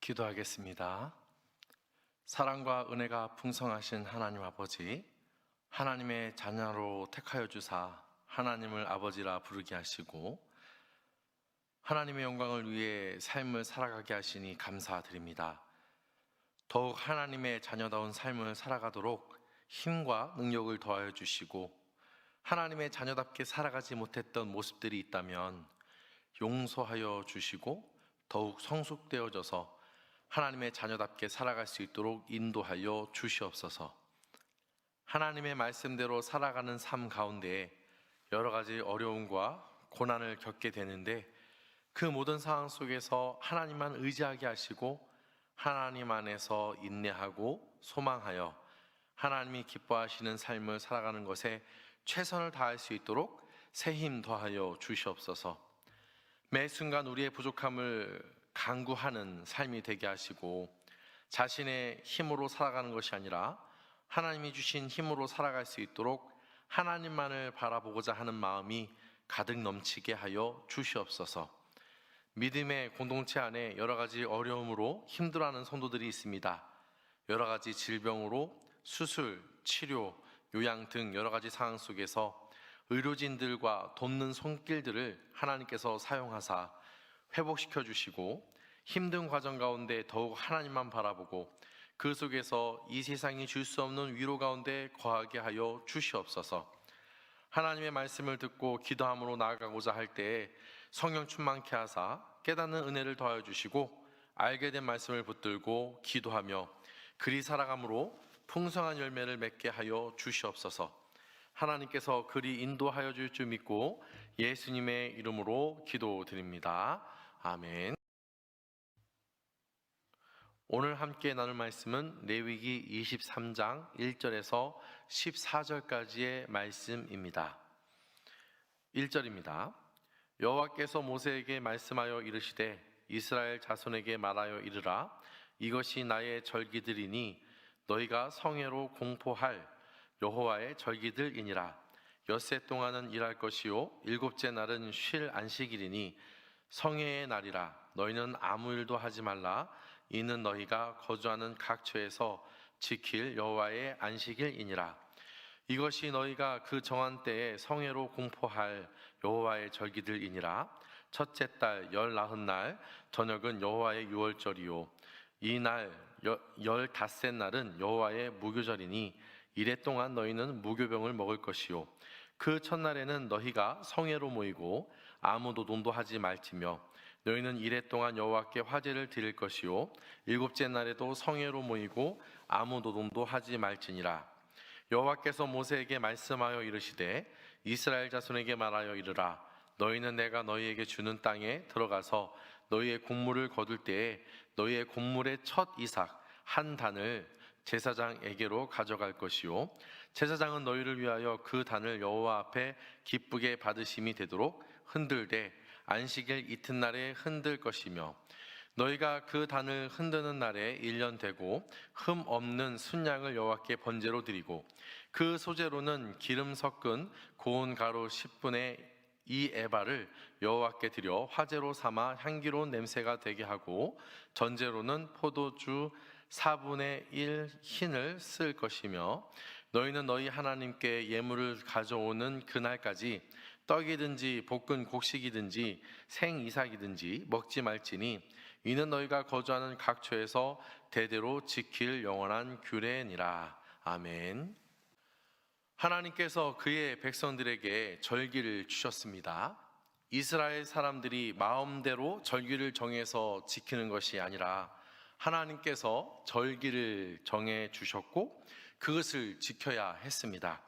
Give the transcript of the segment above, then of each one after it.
기도하겠습니다. 사랑과 은혜가 풍성하신 하나님 아버지, 하나님의 자녀로 택하여 주사 하나님을 아버지라 부르게 하시고 하나님의 영광을 위해 삶을 살아가게 하시니 감사드립니다. 더욱 하나님의 자녀다운 삶을 살아가도록 힘과 능력을 더하여 주시고 하나님의 자녀답게 살아가지 못했던 모습들이 있다면 용서하여 주시고 더욱 성숙되어져서 하나님의 자녀답게 살아갈 수 있도록 인도하여 주시옵소서. 하나님의 말씀대로 살아가는 삶 가운데 여러 가지 어려움과 고난을 겪게 되는데 그 모든 상황 속에서 하나님만 의지하게 하시고 하나님 안에서 인내하고 소망하여 하나님이 기뻐하시는 삶을 살아가는 것에 최선을 다할 수 있도록 새 힘 더하여 주시옵소서. 매 순간 우리의 부족함을 간구하는 삶이 되게 하시고 자신의 힘으로 살아가는 것이 아니라 하나님이 주신 힘으로 살아갈 수 있도록 하나님만을 바라보고자 하는 마음이 가득 넘치게 하여 주시옵소서. 믿음의 공동체 안에 여러 가지 어려움으로 힘들어하는 성도들이 있습니다. 여러 가지 질병으로 수술, 치료, 요양 등 여러 가지 상황 속에서 의료진들과 돕는 손길들을 하나님께서 사용하사 회복시켜 주시고 힘든 과정 가운데 더욱 하나님만 바라보고 그 속에서 이 세상이 줄 수 없는 위로 가운데 거하게 하여 주시옵소서. 하나님의 말씀을 듣고 기도함으로 나아가고자 할 때에 성령 충만케 하사 깨닫는 은혜를 더하여 주시고 알게 된 말씀을 붙들고 기도하며 그리 살아감으로 풍성한 열매를 맺게 하여 주시옵소서. 하나님께서 그리 인도하여 줄 줄 믿고 예수님의 이름으로 기도드립니다. 아멘. 오늘 함께 나눌 말씀은 레위기 23장 1절에서 14절까지의 말씀입니다. 1절입니다. 여호와께서 모세에게 말씀하여 이르시되 이스라엘 자손에게 말하여 이르라. 이것이 나의 절기들이니 너희가 성회로 공포할 여호와의 절기들이니라. 엿새 동안은 일할 것이요 일곱째 날은 쉴 안식일이니 성회의 날이라. 너희는 아무 일도 하지 말라. 이는 너희가 거주하는 각처에서 지킬 여호와의 안식일이니라. 이것이 너희가 그 정한 때에 성회로 공포할 여호와의 절기들이니라. 첫째 달 19날 저녁은 여호와의 유월절이요 이날 15째 날은 여호와의 무교절이니 이래 동안 너희는 무교병을 먹을 것이요 그 첫날에는 너희가 성회로 모이고 아무 노동도 하지 말지며 너희는 이래 동안 여호와께 화제를 드릴 것이요 일곱째 날에도 성회로 모이고 아무 노동도 하지 말지니라. 여호와께서 모세에게 말씀하여 이르시되 이스라엘 자손에게 말하여 이르라. 너희는 내가 너희에게 주는 땅에 들어가서 너희의 곡물을 거둘 때에 너희의 곡물의 첫 이삭 한 단을 제사장에게로 가져갈 것이요 제사장은 너희를 위하여 그 단을 여호와 앞에 기쁘게 받으심이 되도록 흔들되 안식일 이튿날에 흔들 것이며 너희가 그 단을 흔드는 날에 1년 되고 흠 없는 순양을 여호와께 번제로 드리고 그 소재로는 기름 섞은 고운 가루 10분의 2 에바를 여호와께 드려 화제로 삼아 향기로운 냄새가 되게 하고 전제로는 포도주 4분의 1 흰을 쓸 것이며 너희는 너희 하나님께 예물을 가져오는 그날까지 떡이든지 볶은 곡식이든지 생 이삭이든지 먹지 말지니 이는 너희가 거주하는 각처에서 대대로 지킬 영원한 규례니라. 아멘. 하나님께서 그의 백성들에게 절기를 주셨습니다. 이스라엘 사람들이 마음대로 절기를 정해서 지키는 것이 아니라 하나님께서 절기를 정해 주셨고 그것을 지켜야 했습니다.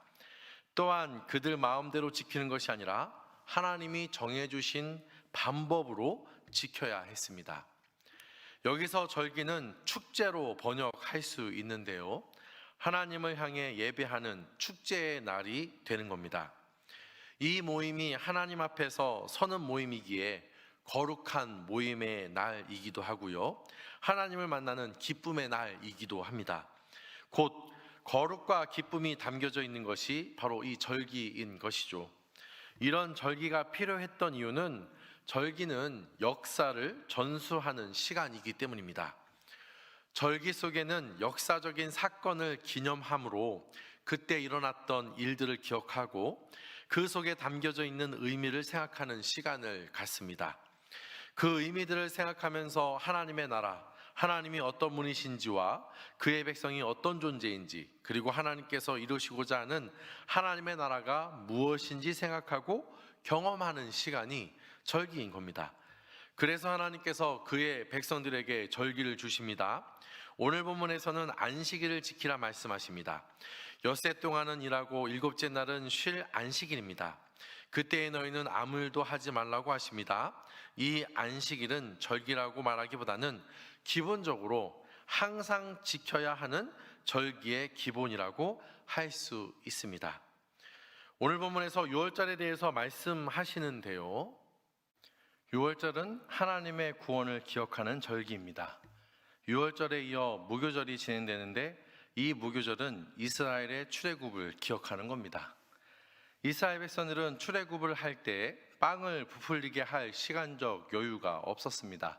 또한 그들 마음대로 지키는 것이 아니라 하나님이 정해주신 방법으로 지켜야 했습니다. 여기서 절기는 축제로 번역할 수 있는데요, 하나님을 향해 예배하는 축제의 날이 되는 겁니다. 이 모임이 하나님 앞에서 서는 모임이기에 거룩한 모임의 날이기도 하고요, 하나님을 만나는 기쁨의 날이기도 합니다. 곧 거룩과 기쁨이 담겨져 있는 것이 바로 이 절기인 것이죠. 이런 절기가 필요했던 이유는 절기는 역사를 전수하는 시간이기 때문입니다. 절기 속에는 역사적인 사건을 기념함으로 그때 일어났던 일들을 기억하고 그 속에 담겨져 있는 의미를 생각하는 시간을 갖습니다. 그 의미들을 생각하면서 하나님의 나라, 하나님이 어떤 분이신지와 그의 백성이 어떤 존재인지, 그리고 하나님께서 이루시고자 하는 하나님의 나라가 무엇인지 생각하고 경험하는 시간이 절기인 겁니다. 그래서 하나님께서 그의 백성들에게 절기를 주십니다. 오늘 본문에서는 안식일을 지키라 말씀하십니다. 엿새 동안은 일하고 일곱째 날은 쉴 안식일입니다. 그때에 너희는 아무 일도 하지 말라고 하십니다. 이 안식일은 절기라고 말하기보다는 기본적으로 항상 지켜야 하는 절기의 기본이라고 할 수 있습니다. 오늘 본문에서 유월절에 대해서 말씀하시는데요, 유월절은 하나님의 구원을 기억하는 절기입니다. 유월절에 이어 무교절이 진행되는데 이 무교절은 이스라엘의 출애굽을 기억하는 겁니다. 이스라엘 백성들은 출애굽을 할 때 빵을 부풀리게 할 시간적 여유가 없었습니다.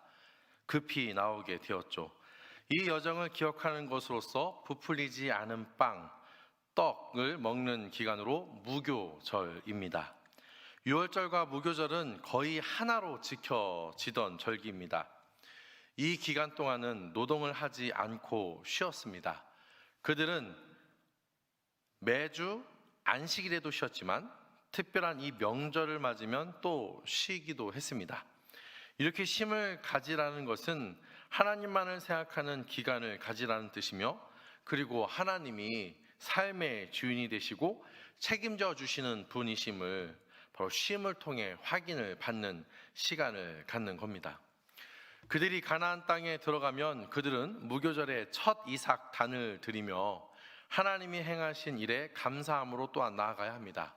급히 나오게 되었죠. 이 여정을 기억하는 것으로서 부풀리지 않은 빵, 떡을 먹는 기간으로 무교절입니다. 유월절과 무교절은 거의 하나로 지켜지던 절기입니다. 이 기간 동안은 노동을 하지 않고 쉬었습니다. 그들은 매주 안식일에도 쉬었지만 특별한 이 명절을 맞으면 또 쉬기도 했습니다. 이렇게 쉼을 가지라는 것은 하나님만을 생각하는 기간을 가지라는 뜻이며, 그리고 하나님이 삶의 주인이 되시고 책임져 주시는 분이심을 바로 쉼을 통해 확인을 받는 시간을 갖는 겁니다. 그들이 가나안 땅에 들어가면 그들은 무교절에 첫 이삭 단을 드리며 하나님이 행하신 일에 감사함으로 또한 나아가야 합니다.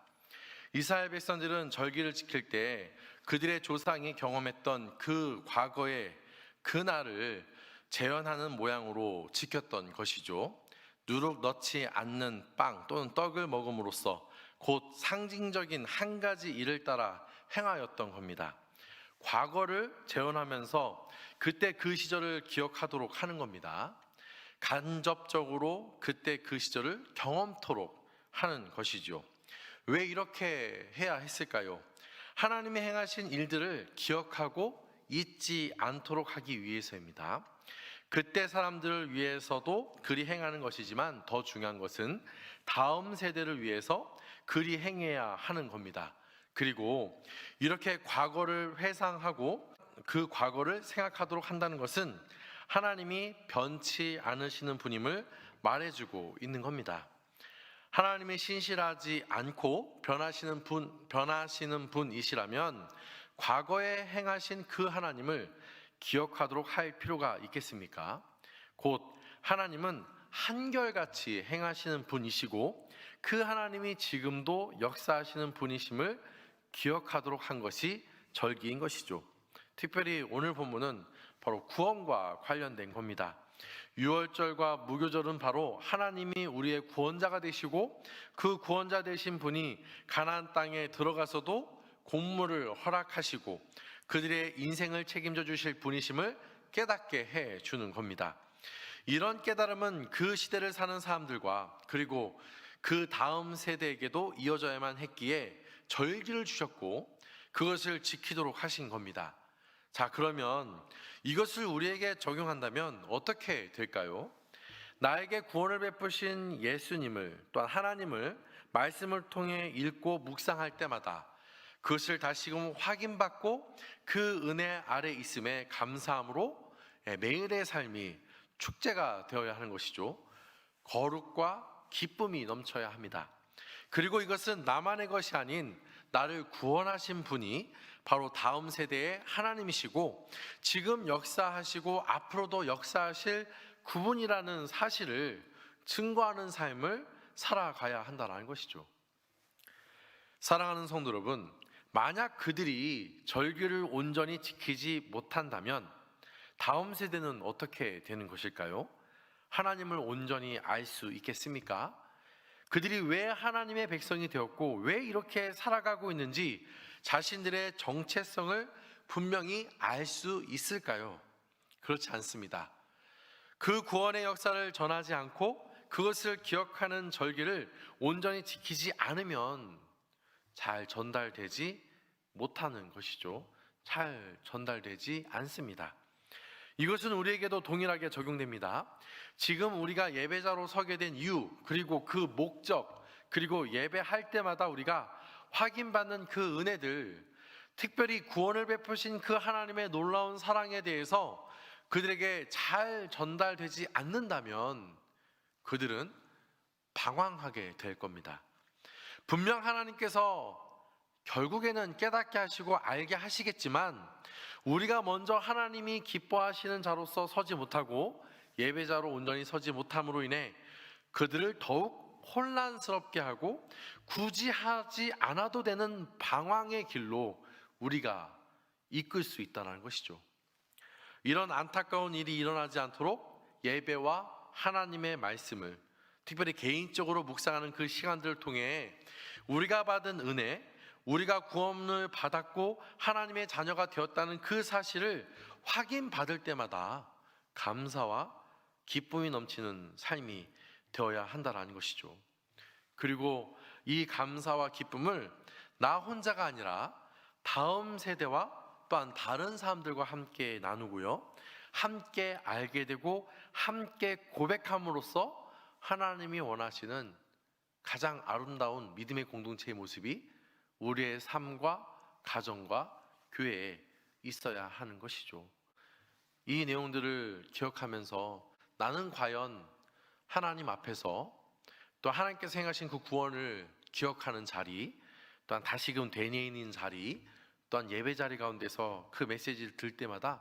이스라엘 백성들은 절기를 지킬 때 그들의 조상이 경험했던 그 과거의 그날을 재현하는 모양으로 지켰던 것이죠. 누룩 넣지 않는 빵 또는 떡을 먹음으로써 곧 상징적인 한 가지 일을 따라 행하였던 겁니다. 과거를 재현하면서 그때 그 시절을 기억하도록 하는 겁니다. 간접적으로 그때 그 시절을 경험토록 하는 것이죠. 왜 이렇게 해야 했을까요? 하나님이 행하신 일들을 기억하고 잊지 않도록 하기 위해서입니다. 그때 사람들을 위해서도 그리 행하는 것이지만 더 중요한 것은 다음 세대를 위해서 그리 행해야 하는 겁니다. 그리고 이렇게 과거를 회상하고 그 과거를 생각하도록 한다는 것은 하나님이 변치 않으시는 분임을 말해주고 있는 겁니다. 하나님이 신실하지 않고 변하시는 분이시라면 과거에 행하신 그 하나님을 기억하도록 할 필요가 있겠습니까? 곧 하나님은 한결같이 행하시는 분이시고 그 하나님이 지금도 역사하시는 분이심을 기억하도록 한 것이 절기인 것이죠. 특별히 오늘 본문은 바로 구원과 관련된 겁니다. 유월절과 무교절은 바로 하나님이 우리의 구원자가 되시고 그 구원자 되신 분이 가나안 땅에 들어가서도 공물을 허락하시고 그들의 인생을 책임져 주실 분이심을 깨닫게 해 주는 겁니다. 이런 깨달음은 그 시대를 사는 사람들과 그리고 그 다음 세대에게도 이어져야만 했기에 절기를 주셨고 그것을 지키도록 하신 겁니다. 자, 그러면 이것을 우리에게 적용한다면 어떻게 될까요? 나에게 구원을 베푸신 예수님을 또한 하나님을 말씀을 통해 읽고 묵상할 때마다 그것을 다시금 확인받고 그 은혜 아래 있음에 감사함으로 매일의 삶이 축제가 되어야 하는 것이죠. 거룩과 기쁨이 넘쳐야 합니다. 그리고 이것은 나만의 것이 아닌 나를 구원하신 분이 바로 다음 세대의 하나님이시고 지금 역사하시고 앞으로도 역사하실 그분이라는 사실을 증거하는 삶을 살아가야 한다는 것이죠. 사랑하는 성도 여러분, 만약 그들이 절기를 온전히 지키지 못한다면 다음 세대는 어떻게 되는 것일까요? 하나님을 온전히 알 수 있겠습니까? 그들이 왜 하나님의 백성이 되었고 왜 이렇게 살아가고 있는지 자신들의 정체성을 분명히 알 수 있을까요? 그렇지 않습니다. 그 구원의 역사를 전하지 않고 그것을 기억하는 절기를 온전히 지키지 않으면 잘 전달되지 못하는 것이죠. 잘 전달되지 않습니다. 이것은 우리에게도 동일하게 적용됩니다. 지금 우리가 예배자로 서게 된 이유, 그리고 그 목적, 그리고 예배할 때마다 우리가 확인받는 그 은혜들, 특별히 구원을 베푸신 그 하나님의 놀라운 사랑에 대해서 그들에게 잘 전달되지 않는다면 그들은 방황하게 될 겁니다. 분명 하나님께서 결국에는 깨닫게 하시고 알게 하시겠지만 우리가 먼저 하나님이 기뻐하시는 자로서 서지 못하고 예배자로 온전히 서지 못함으로 인해 그들을 더욱 혼란스럽게 하고 굳이 하지 않아도 되는 방황의 길로 우리가 이끌 수 있다는 것이죠. 이런 안타까운 일이 일어나지 않도록 예배와 하나님의 말씀을 특별히 개인적으로 묵상하는 그 시간들을 통해 우리가 받은 은혜, 우리가 구원을 받았고 하나님의 자녀가 되었다는 그 사실을 확인받을 때마다 감사와 기쁨이 넘치는 삶이 되어야 한다는 것이죠. 그리고 이 감사와 기쁨을 나 혼자가 아니라 다음 세대와 또한 다른 사람들과 함께 나누고요, 함께 알게 되고 함께 고백함으로써 하나님이 원하시는 가장 아름다운 믿음의 공동체의 모습이 우리의 삶과 가정과 교회에 있어야 하는 것이죠. 이 내용들을 기억하면서 나는 과연 하나님 앞에서 또 하나님께서 행하신 그 구원을 기억하는 자리, 또한 다시금 되뇌이는 자리, 또한 예배 자리 가운데서 그 메시지를 들을 때마다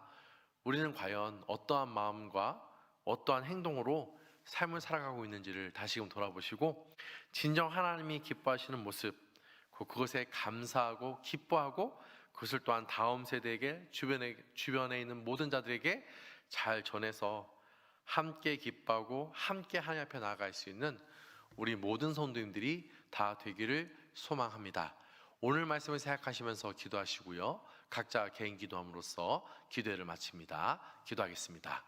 우리는 과연 어떠한 마음과 어떠한 행동으로 삶을 살아가고 있는지를 다시금 돌아보시고 진정 하나님이 기뻐하시는 모습, 그것에 감사하고 기뻐하고 그것을 또한 다음 세대에게 주변에 있는 모든 자들에게 잘 전해서 함께 기뻐하고 함께 하나님 앞에 나아갈 수 있는 우리 모든 성도님들이 다 되기를 소망합니다. 오늘 말씀을 생각하시면서 기도하시고요, 각자 개인 기도함으로써 기도회를 마칩니다. 기도하겠습니다.